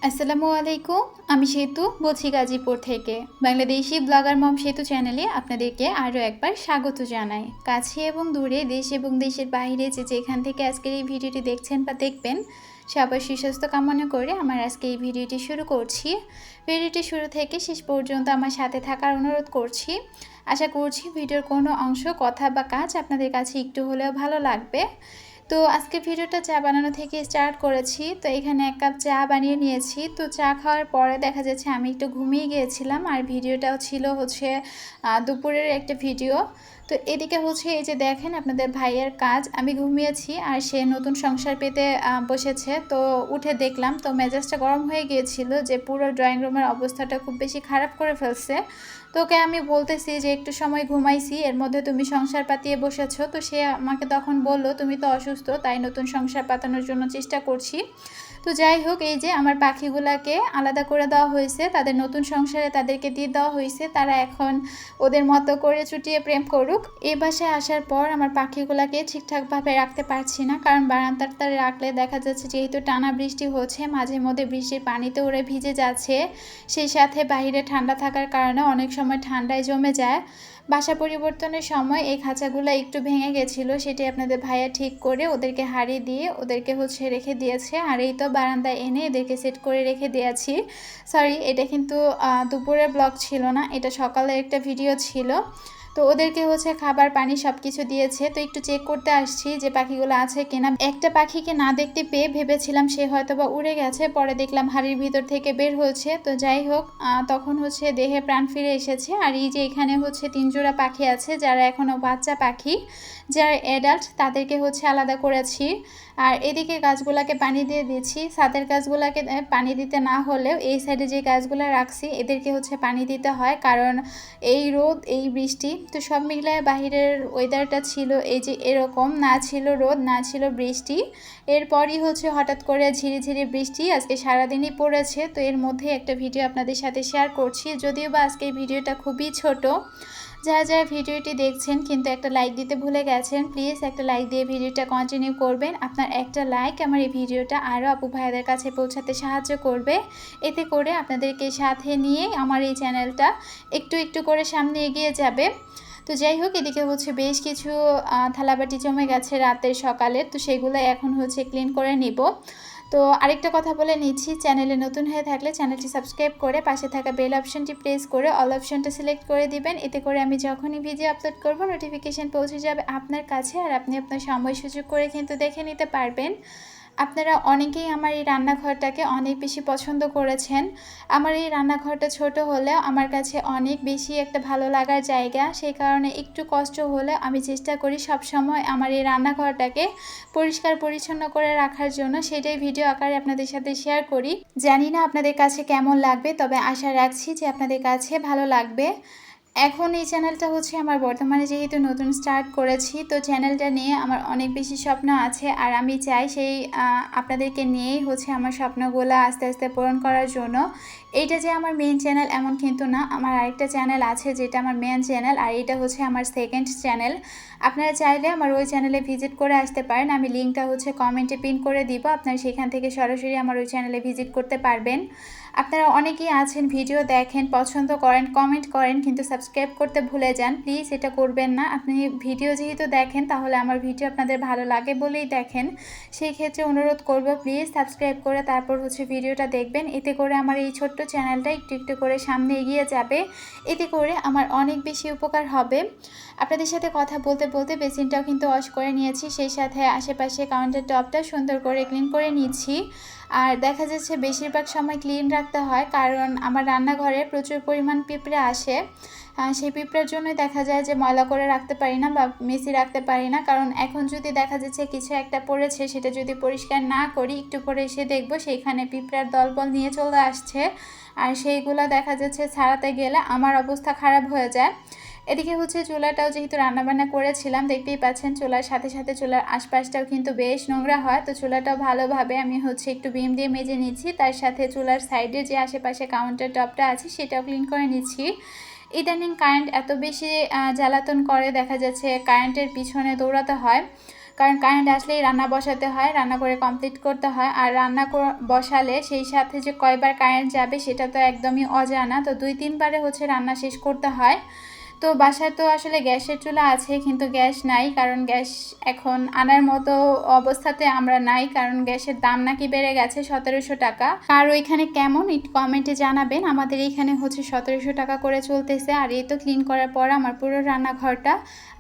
আসসালামু আলাইকুম। আমি সেতু বলছি গাজীপুর থেকে। বাংলাদেশি ব্লগার মম সেতু চ্যানেলে আপনাদেরকে আরও একবার স্বাগত জানাই। কাছে এবং দূরে, দেশ এবং দেশের বাইরে যে যেখান থেকে আজকের এই ভিডিওটি দেখছেন বা দেখবেন, সবার সুস্বাস্থ্য কামনা করে আমার আজকে এই ভিডিওটি শুরু করছি। ভিডিওটি শুরু থেকে শেষ পর্যন্ত আমার সাথে থাকার অনুরোধ করছি। আশা করছি ভিডিওর কোনো অংশ, কথা বা কাজ আপনাদের কাছে একটু হলেও ভালো লাগবে। তো আজকে ভিডিওটা চা বানানো থেকে স্টার্ট করেছি। তো এখানে 1 কাপ চা বানিয়ে নিয়েছি। তো চা খাওয়ার পরে দেখা যাচ্ছে আমি একটু ঘুমিয়ে গিয়েছিলাম, আর ভিডিওটাও ছিল দুপুরের একটা ভিডিও। তো এদিকে এই যে দেখেন আপনাদের ভাইয়ের কাজ, আমি ঘুমিয়েছি আর সে নতুন সংসার পেতে বসেছে। তো উঠে দেখলাম, তো মেজাজটা গরম হয়ে গিয়েছিল যে পুরো ড্রয়িং রুমের অবস্থাটা খুব বেশি খারাপ করে ফেলছে। তোকে আমি বলতেছি যে একটু সময় ঘুমাইছি, এর মধ্যে তুমি সংসার পাতিয়ে বসেছো। তো সে আমাকে তখন বলল, তুমি তো অসুস্থ, তাই নতুন সংসার পাতানোর জন্য চেষ্টা করছি। তো যাই হোক, এই যে আমার পাখিগুলাকে আলাদা করে দেওয়া হয়েছে, তাদের নতুন সংসারে তাদেরকে দিয়ে দেওয়া হয়েছে। তারা এখন ওদের মতো করে চুটিয়ে প্রেম করুক। এই বাসায় আসার পর আমার পাখিগুলাকে ঠিকঠাকভাবে রাখতে পারছি না, কারণ বারান্দাতে রাখলে দেখা যাচ্ছে যেহেতু টানা বৃষ্টি হচ্ছে, মাঝে মধ্যে বৃষ্টির পানিতে ওরা ভিজে যাচ্ছে। সেই সাথে বাইরে ঠান্ডা থাকার কারণে অনেক সময় ঠান্ডায় জমে যায়। বাসা পরিবর্তনের সময় এই খাঁচাগুলো একটু ভেঙে গেছিলো, সেটি আপনাদের ভাইয়া ঠিক করে ওদেরকে হাড়ি দিয়ে ওদেরকে রেখে দিয়েছে। আর এই তো বারান্দায় এনে এদেরকে সেট করে রেখে দিয়েছি। সরি, এটা কিন্তু দুপুরের ব্লগ ছিল না, এটা সকালের একটা ভিডিও ছিল। তো ওদেরকে খাবার পানি সব কিছু দিয়েছে। তো একটু চেক করতে আসছি যে পাখিগুলো আছে কিনা। একটা পাখিকে না দেখতে পেয়ে ভেবেছিলাম সে হয়তো বা উড়ে গেছে, পরে দেখলাম হাড়ির ভিতর থেকে বের হয়েছে। তো যাই হোক, তখন দেহে প্রাণ ফিরে এসেছে। আর এই যে এখানে 3 জোড়া পাখি আছে, যারা এখনও বাচ্চা পাখি, যারা অ্যাডাল্ট তাদেরকে আলাদা করেছি। আর এদিকে গাছগুলাকে পানি দিয়ে দিচ্ছি। ছাদের গাছগুলাকে পানি দিতে না হলেও এই সাইডে যে গাছগুলো রাখছি এদেরকে পানি দিতে হয়, কারণ এই রোদ, এই বৃষ্টি, তো সব মিলায় বাহিরের ওয়েদারটা ছিল এই যে এরকম, না ছিল রোদ না ছিল বৃষ্টি। এরপরই হঠাৎ করে ঝিরিঝিরি বৃষ্টি আজকে সারাদিনই পড়েছে। তো এর মধ্যে একটা ভিডিও আপনাদের সাথে শেয়ার করছি, যদিও বা আজকে এই ভিডিওটা খুবই ছোট। যারা যারা ভিডিওটি দেখছেন কিন্তু একটা লাইক দিতে ভুলে গেছেন, প্লিজ একটা লাইক দিয়ে ভিডিওটা কন্টিনিউ করবেন। আপনার একটা লাইক আমার এই ভিডিওটা আরও আপু ভাইদের কাছে পৌঁছাতে সাহায্য করবে। এতে করে আপনাদেরকে সাথে নিয়ে আমার এই চ্যানেলটা একটু একটু করে সামনে এগিয়ে যাবে। তো যাই হোক, এদিকে বেশ কিছু থালাবাটি জমে গেছে রাতের সকালে, তো সেগুলো এখন ক্লিন করে নিব। তো আরেকটা কথা বলে নিচ্ছি, চ্যানেলে নতুন হয়ে থাকলে চ্যানেলটি সাবস্ক্রাইব করে পাশে থাকা বেল অপশনটি প্রেস করে অল অপশনটা সিলেক্ট করে দিবেন। এতে করে আমি যখনই ভিডিও আপলোড করব নোটিফিকেশান পৌঁছে যাবে আপনার কাছে, আর আপনি আপনার সময় সুযোগ করে কিন্তু দেখে নিতে পারবেন। আপনারা অনেকেই আমার এই রান্নাঘরটাকে অনেক বেশি পছন্দ করেছেন। আমার এই রান্নাঘরটা ছোট হলেও আমার কাছে অনেক বেশি একটা ভালো লাগার জায়গা। সেই কারণে একটু কষ্ট হলে আমি চেষ্টা করি সবসময় আমার এই রান্নাঘরটাকে পরিষ্কার পরিচ্ছন্ন করে রাখার জন্য, সেটাই ভিডিও আকারে আপনাদের সাথে শেয়ার করি। জানি না আপনাদের কাছে কেমন লাগবে, তবে আশা রাখছি যে আপনাদের কাছে ভালো লাগবে। এখন এই চ্যানেলটা আমার বর্তমানে যেহেতু নতুন স্টার্ট করেছি, তো চ্যানেলটা নিয়ে আমার অনেক বেশি স্বপ্ন আছে, আর আমি চাই সেই আপনাদেরকে নিয়েই আমার স্বপ্নগুলো আস্তে আস্তে পূরণ করার জন্য। এইটা যে আমার মেন চ্যানেল এমন কিন্তু না, আমার আরেকটা চ্যানেল আছে যেটা আমার মেন চ্যানেল, আর এটা আমার সেকেন্ড চ্যানেল। আপনারা চাইলে আমার ওই চ্যানেলে ভিজিট করে আসতে পারেন, আমি লিঙ্কটা কমেন্টে পিন করে দিব, আপনারা সেখান থেকে সরাসরি আমার ওই চ্যানেলে ভিজিট করতে পারবেন। আপনারা অনেকেই আছেন ভিডিও দেখেন, পছন্দ করেন, কমেন্ট করেন, কিন্তু সাবস্ক্রাইব করতে ভুলে যান। প্লিজ এটা করবেন না। আপনি ভিডিও যেহেতু দেখেন, তাহলে আমার ভিডিও আপনাদের ভালো লাগে বলেই দেখেন। সেই ক্ষেত্রে অনুরোধ করব, প্লিজ সাবস্ক্রাইব করে তারপর ভিডিওটা দেখবেন। এতে করে আমার এই ছোট্ট চ্যানেলটা একটু একটু করে সামনে এগিয়ে যাবে। এতে করে আমার অনেক বেশি উপকার হবে। আপনাদের সাথে কথা বলতে বলতে বেসিনটাও কিন্তু ওয়াশ করে নিয়েছি, সেই সাথে আশেপাশে কাউন্টার টপটা সুন্দর করে ক্লিন করে নিচ্ছি। আর দেখা যাচ্ছে বেশিরভাগ সময় ক্লিন রাখতে হয়, কারণ আমার রান্নাঘরে প্রচুর পরিমাণ পিঁপড়ে আসে। সেই পিঁপড়ার জন্যই দেখা যায় যে ময়লা করে রাখতে পারি না বা মেসি রাখতে পারি না, কারণ এখন যদি দেখা যাচ্ছে কিছু একটা পড়েছে, সেটা যদি পরিষ্কার না করি, একটু পরে এসে দেখব সেইখানে পিঁপড়ার দলবল নিয়ে চলে আসছে, আর সেইগুলো দেখা যাচ্ছে ছাড়াতে গেলে আমার অবস্থা খারাপ হয়ে যায়। এদিকে চুলাটাও যেহেতু রান্নাবান্না করেছিলাম, দেখতেই পাচ্ছেন চুলার সাথে সাথে চুলার আশপাশটাও কিন্তু বেশ নোংরা হয়। তো চুলাটাও ভালোভাবে আমি একটু ভিম দিয়ে মেজে নিচ্ছি, তার সাথে চুলার সাইডে যে আশেপাশে কাউন্টার টপটা আছে সেটাও ক্লিন করে নিচ্ছি। ইদানিং কারেন্ট এত বেশি জ্বালাতন করে, দেখা যাচ্ছে কারেন্টের পিছনে দৌড়াতে হয়। কারণ কারেন্ট আসলেই রান্না বসাতে হয়, রান্না করে কমপ্লিট করতে হয়। আর রান্না বসালে সেই সাথে যে কয়বার কারেন্ট যাবে সেটা তো একদমই অজানা, তো 2-3 বারে হচ্ছে রান্না শেষ করতে হয়। তো বাসায় তো আসলে গ্যাসের চুলা আছে, কিন্তু গ্যাস নাই, কারণ গ্যাস এখন আনার মতো অবস্থাতে আমরা নাই, কারণ গ্যাসের দাম নাকি বেড়ে গেছে 1700 টাকা। আর ওইখানে কেমন কমেন্টে জানাবেন। আমাদের এখানে হচ্ছে 1700 টাকা করে চলতেছে। আর এই তো ক্লিন করার পর আমার পুরো রান্নাঘরটা,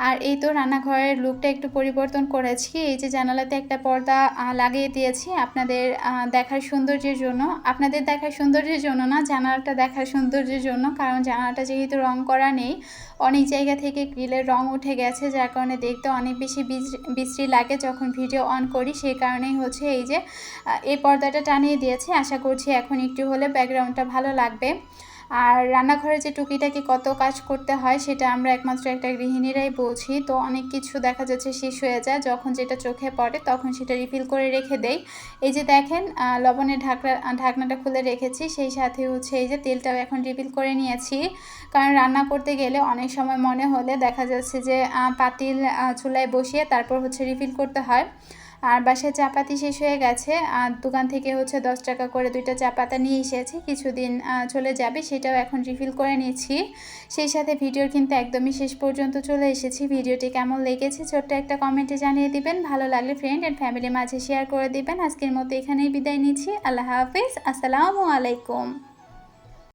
আর এই তো রান্নাঘরের লুকটা একটু পরিবর্তন করেছি। এই যে জানালাতে একটা পর্দা লাগিয়ে দিয়েছি আপনাদের দেখার সৌন্দর্যের জন্য, আপনাদের দেখার সৌন্দর্যের জন্য না, জানালাটা দেখার সৌন্দর্যের জন্য। কারণ জানালাটা যেহেতু রং করা নেই, অনেক জায়গা থেকে গ্রিলের রং উঠে গেছে, যার কারণে দেখতে অনেক বেশি বিশ্রী লাগে যখন ভিডিও অন করি। সেই কারণেই হচ্ছে এই যে এই পর্দাটা টানিয়ে দিয়েছি। আশা করছি এখন একটু হলে ব্যাকগ্রাউন্ডটা ভালো লাগবে। আর রান্নাঘরে যে টুকিটাকি কত কাজ করতে হয় সেটা আমরা একমাত্র একটা গৃহিণীরাই বলছি। তো অনেক কিছু দেখা যাচ্ছে শেষ হয়ে যায়, যখন যেটা চোখে পড়ে তখন সেটা রিফিল করে রেখে দেই। এই যে দেখেন লবণের ঢাকনাটা খুলে রেখেছি, সেই সাথে হচ্ছে এই যে তেলটাও এখন রিফিল করে নিয়েছি। কারণ রান্না করতে গেলে অনেক সময় মনে হলে দেখা যাচ্ছে যে পাতিল চুলায় বসিয়ে তারপর হচ্ছে রিফিল করতে হয়। আর বাসায় চা পাতি শেষ হয়ে গেছে, আর দোকান থেকে হচ্ছে 10 টাকা করে 2টা চা পাতা নিয়ে এসেছি, কিছুদিন চলে যাবে, সেটাও এখন রিফিল করে নিচ্ছি। সেই সাথে ভিডিওর কিন্তু একদমই শেষ পর্যন্ত চলে এসেছি। ভিডিওটি কেমন লেগেছে ছোট্ট একটা কমেন্টে জানিয়ে দিবেন। ভালো লাগলে ফ্রেন্ড অ্যান্ড ফ্যামিলির মাঝে শেয়ার করে দিবেন। আজকের মতো এখানেই বিদায় নিচ্ছি। আল্লাহ হাফিজ, আসসালামু আলাইকুম।